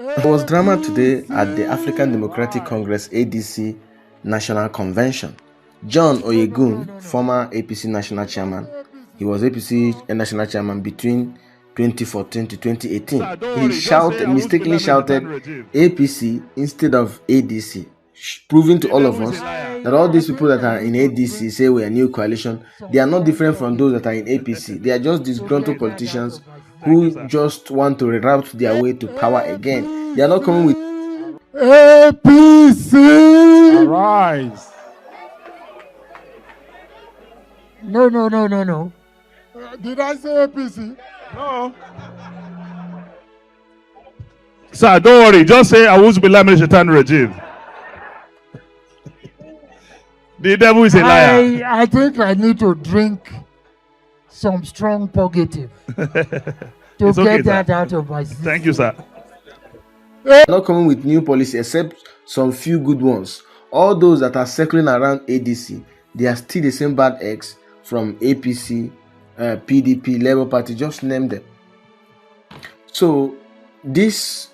There was drama today at the African Democratic Congress ADC National Convention. John Odigie-Oyegun, former APC National Chairman, he was APC National Chairman between 2014 to 2018. He mistakenly shouted APC instead of ADC, proving to all of us that all these people that are in ADC say we are new coalition. They are not different from those that are in APC. They are just disgruntled politicians who just want to reroute their way to power again. They are not coming with APC. Arise. No. Did I say APC? No. Sir, don't worry. Just say Awuzu Billahi Minash Shaitanir Rajim. The devil is a liar. I think I need to drink some strong purgative to get that out of my system. Thank you, sir. Not coming with new policy except some few good ones. All those that are circling around ADC, they are still the same bad eggs from APC, PDP, Labour Party, just name them. So this,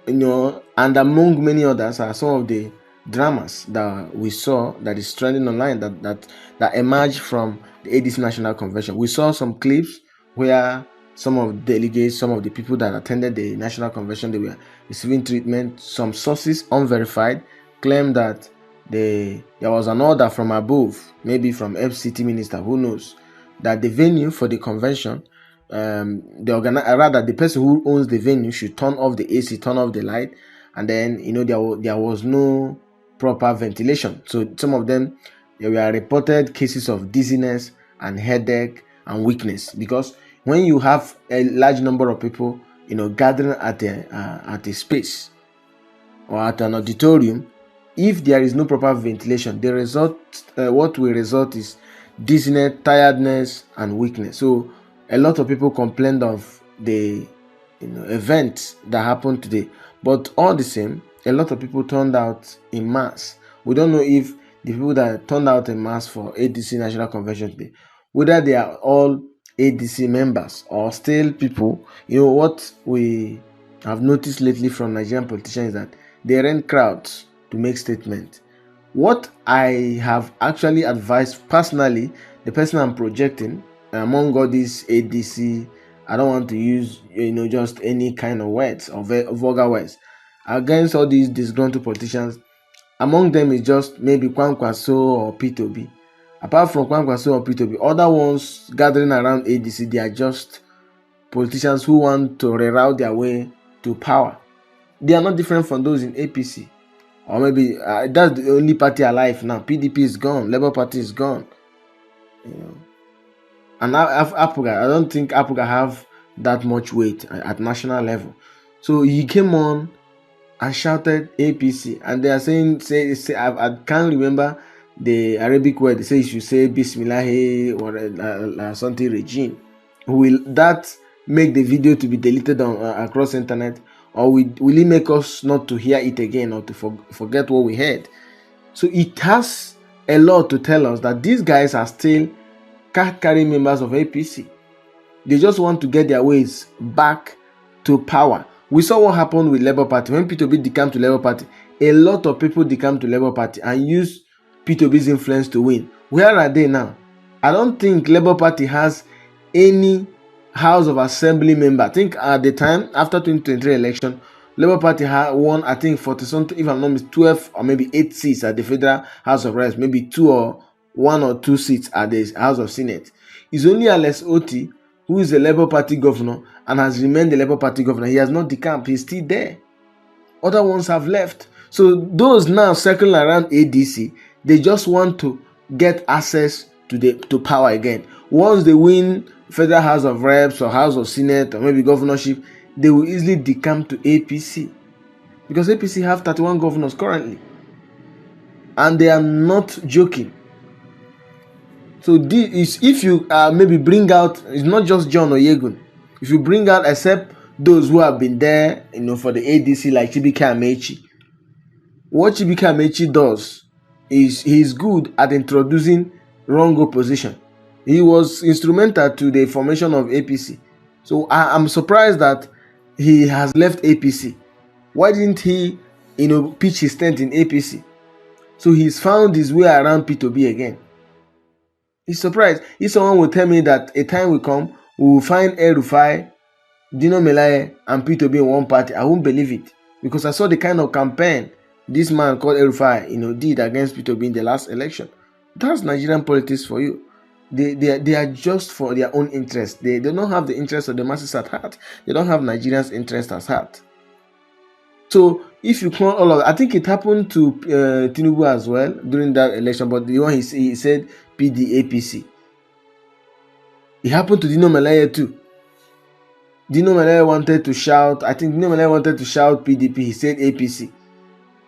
and among many others are some of the dramas that we saw that is trending online that emerged from the ADC National Convention. We saw some clips where some of the delegates, some of the people that attended the National Convention, they were receiving treatment. Some sources, unverified, claim that there was an order from above, maybe from FCT minister, who knows, that the venue for the convention, the person who owns the venue should turn off the AC, turn off the light, and then there was no proper ventilation. So some of them, there were reported cases of dizziness and headache and weakness, because when you have a large number of people, gathering at a space or at an auditorium, if there is no proper ventilation, what will result is dizziness, tiredness, and weakness. So a lot of people complained of the event that happened today, but all the same, a lot of people turned out in mass. We don't know if the people that turned out in mass for ADC National Convention today, whether they are all ADC members or still people. What we have noticed lately from Nigerian politicians is that they rent crowds to make statements. What I have actually advised personally, the person I'm projecting among all these ADC, I don't want to use just any kind of words or vulgar words against all these disgruntled politicians. Among them is just maybe Kwankwaso or P2B. Apart from Kwankwaso or P2B, other ones gathering around ADC, they are just politicians who want to reroute their way to power. They are not different from those in APC. Or maybe that's the only party alive now. PDP is gone. Labour Party is gone. And Apuga, I don't think Apuga have that much weight at national level. So he came on and shouted APC, and they are saying, I can't remember the Arabic word. They say you should say Bismillah or something regime. Will that make the video to be deleted across internet, or will it make us not to hear it again or to forget what we heard? So it has a lot to tell us that these guys are still card-carrying members of APC. They just want to get their ways back to power. We saw what happened with Labour Party. When P2B decamped to Labour Party, a lot of people decamped to Labour Party and used P2B's influence to win. Where are they now? I don't think Labour Party has any House of Assembly member. I think at the time, after 2023 election, Labour Party won, I think, 40 something, if I'm not mistaken, 12 or maybe 8 seats at the Federal House of Reps, maybe 1 or 2 seats at the House of Senate. It's only Alex Oti, who is the Labour Party governor and has remained the Labour Party governor. He has not decamped. He's still there. Other ones have left. So those now circling around ADC, they just want to get access to power again. Once they win Federal House of Reps or House of Senate or maybe governorship, they will easily decamp to APC, because APC have 31 governors currently, and they are not joking. So this is, if you maybe bring out, it's not just John Odigie-Oyegun. If you bring out, except those who have been there, for the ADC, like Chibuike Amaechi. What Chibuike Amaechi does is he's good at introducing wrong opposition. He was instrumental to the formation of APC. So I'm surprised that he has left APC. Why didn't he, pitch his tent in APC? So he's found his way around P2B again. He's surprised. If someone will tell me that a time will come, we will find El-Rufai, Dino Melaye, and P2B in one party, I won't believe it. Because I saw the kind of campaign this man called El-Rufai, did against P2B in the last election. That's Nigerian politics for you. They are just for their own interest. They don't have the interest of the masses at heart. They don't have Nigerians' interest at heart. So if you count all of it, I think it happened to Tinubu as well during that election, but the one he said APC. It happened to Dino Melaye too. Dino Melaye wanted to shout, I think Dino Melaye wanted to shout PDP, he said APC.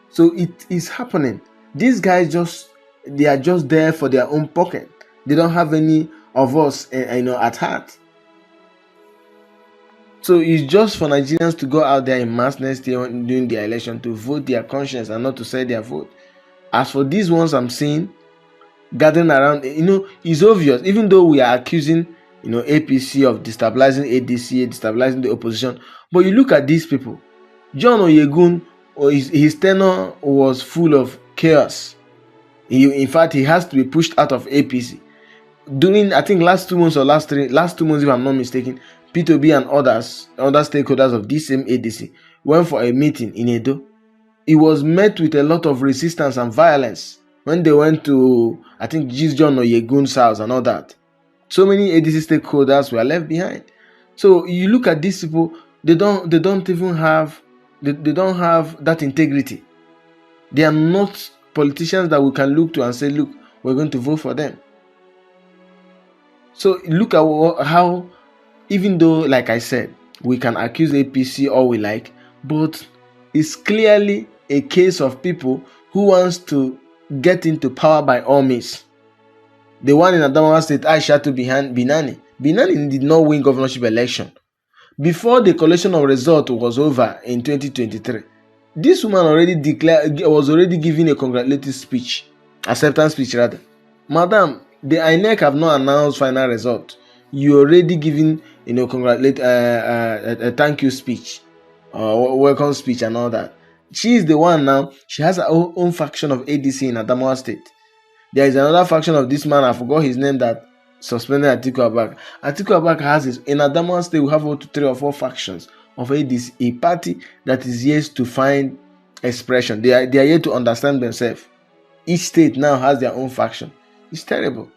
So it is happening. These guys they are just there for their own pocket. They don't have any of us at heart. So it's just for Nigerians to go out there in massness during the election to vote their conscience and not to sell their vote. As for these ones I'm seeing gathering around, it's obvious, even though we are accusing APC of destabilizing ADC, destabilizing the opposition, but you look at these people. John Odigie-Oyegun, his tenure was full of chaos. In fact, he has to be pushed out of APC. During, I think, last 2 months or last 2 months, if I'm not mistaken, P2B and other stakeholders of this same ADC went for a meeting in Edo. It was met with a lot of resistance and violence when they went to, I think, John Odigie-Oyegun's house and all that. So many ADC stakeholders were left behind. So you look at these people, they don't have that integrity. They are not politicians that we can look to and say, look, we're going to vote for them. So look at how, even though, like I said, we can accuse APC all we like, but it's clearly a case of people who wants to get into power by all means. The one in Adamawa State, Aishatu Binani. Binani did not win governorship election. Before the collection of results was over in 2023, this woman was already giving a congratulatory speech, acceptance speech rather. Madam, the INEC have not announced final result. You already giving, a thank you speech, welcome speech and all that. She is the one now. She has her own faction of ADC in Adamawa State. There is another faction of this man, I forgot his name, that suspended Atiku Abubakar. Atiku Abubakar has his. In Adamawa State, we have up to 3 or 4 factions of ADC, a party that is yet to find expression. They are yet to understand themselves. Each state now has their own faction. It's terrible.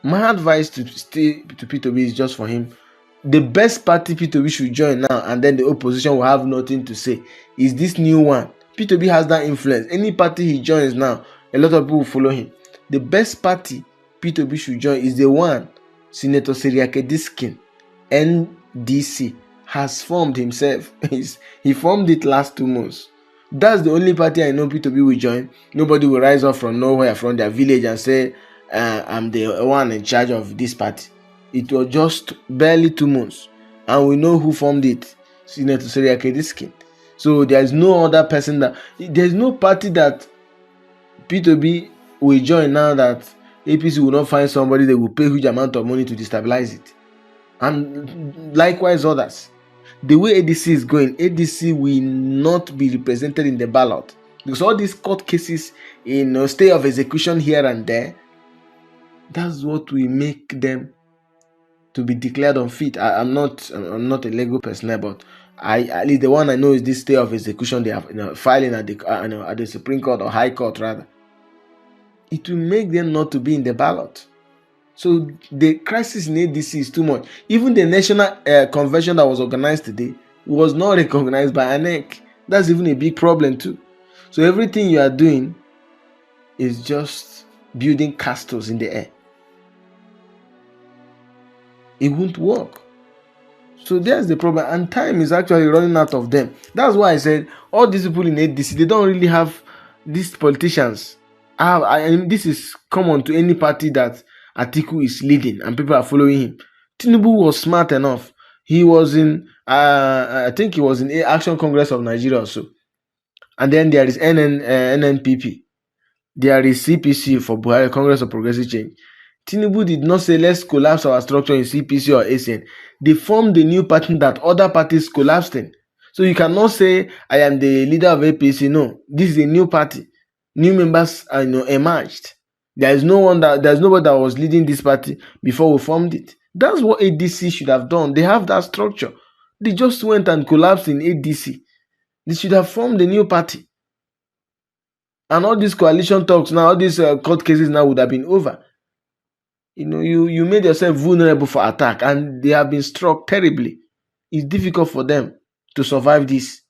My advice to P2B is just for him. The best party P2B should join now, and then the opposition will have nothing to say, is this new one. P2B has that influence. Any party he joins now, a lot of people will follow him. The best party P2B should join is the one Senator Seriake Diskin, NDC, has formed himself. He formed it last 2 months. That's the only party I know P2B will join. Nobody will rise up from nowhere, from their village, and say, I'm the one in charge of this party. It was just barely 2 months, and we know who formed it, Senator Seriake Diskin. So there's no other person there's no party that P2B will join now that APC will not find somebody they will pay huge amount of money to destabilize it. And likewise others. The way ADC is going, ADC will not be represented in the ballot. Because all these court cases in stay of execution here and there, that's what will make them to be declared unfit. I'm not a legal person, but at least the one I know is this stay of execution they have filing at the Supreme Court or High Court rather. It will make them not to be in the ballot. So the crisis in ADC is too much. Even the national convention that was organized today was not recognized by INEC. That's even a big problem too. So everything you are doing is just building castles in the air. It won't work. So there's the problem, and time is actually running out of them. That's why I said all these people in ADC, they don't really have these politicians. This is common to any party that Atiku is leading and people are following him. Tinubu was smart enough. He was in, I think he was in Action Congress of Nigeria also. And then there is NNPP. There is CPC for Buhari, Congress of Progressive Change. Tinubu did not say, let's collapse our structure in CPC or ACN. They formed a new party that other parties collapsed in. So you cannot say I am the leader of APC. No, this is a new party. New members emerged. There's nobody that was leading this party before we formed it. That's what ADC should have done. They have that structure. They just went and collapsed in ADC. They should have formed a new party. And all these coalition talks now, all these court cases now would have been over. You made yourself vulnerable for attack, and they have been struck terribly. It's difficult for them to survive this.